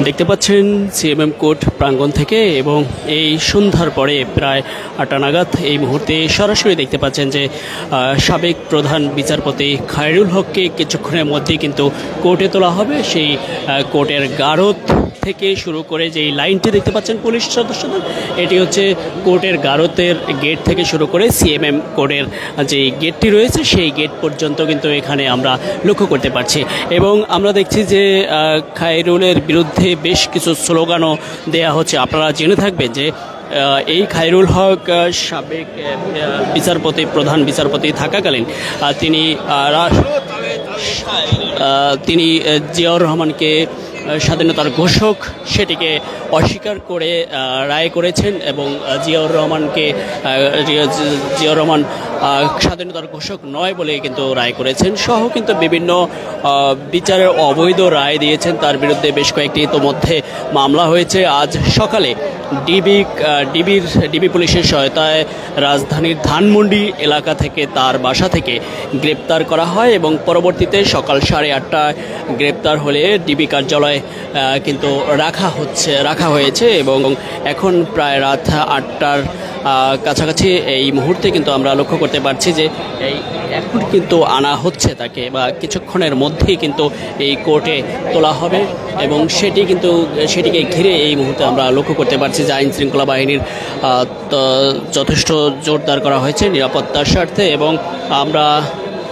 দেখতে পাচ্ছেন CMM court প্রাঙ্গণ থেকে এবং এই সন্ধ্যার পরে প্রায় ৮টা নাগাদ এই মুহূর্তে সরাসরি দেখতে পাচ্ছেন যে সাবেক প্রধান বিচারপতি খায়রুল হককে কিছুক্ষণের মধ্যেই কিন্তু কোর্টে তোলা হবে। সেই কোর্টের গারদ থেকে শুরু করে যেই লাইনটি দেখতে পাচ্ছেন পুলিশ সদস্যদের, এটি হচ্ছে কোর্টের গারদের গেট থেকে শুরু করে সিএমএম কোর্টের যে গেটটি রয়েছে সেই গেট পর্যন্ত কিন্তু এখানে আমরা লক্ষ্য করতে পারছি। এবং আমরা দেখছি যে খায়রুলের বিরুদ্ধে বেশ কিছু স্লোগানও দেয়া হচ্ছে। আপনারা জেনে থাকবেন যে এই খায়রুল হক সাবেক বিচারপতি প্রধান বিচারপতি থাকাকালীন তিনি জিয়াউর রহমানকে স্বাধীনতার ঘোষক সেটিকে অস্বীকার করে রায় করেছেন এবং জিয়াউর রহমান স্বাধীনতার ঘোষক নয় বলে কিন্তু রায় করেছেন সহ কিন্তু বিভিন্ন বিচারের অবৈধ রায় দিয়েছেন। তার বিরুদ্ধে বেশ কয়েকটি ইতোমধ্যে মামলা হয়েছে। আজ সকালে ডিবি পুলিশের সহায়তায় রাজধানীর ধানমন্ডি এলাকা থেকে তার বাসা থেকে গ্রেপ্তার করা হয় এবং পরবর্তীতে সকাল 8:30টায় গ্রেপ্তার হলে ডিবি কার্যালয়ে কিন্তু রাখা হয়েছে এবং এখন প্রায় রাত 8টার কাছাকাছি এই মুহূর্তে কিন্তু আমরা লক্ষ্য করতে পারছি যে এখন কিন্তু আনা হচ্ছে তাকে, বা কিছুক্ষণের মধ্যেই কিন্তু এই কোর্টে তোলা হবে এবং সেটিকে ঘিরে এই মুহূর্তে আমরা লক্ষ্য করতে পারছি যে আইন শৃঙ্খলা বাহিনীর যথেষ্ট জোরদার করা হয়েছে নিরাপত্তার স্বার্থে। এবং আমরা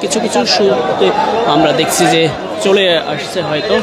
কিছু শুরুতে আমরা দেখছি যে চলে আসছে হয়তো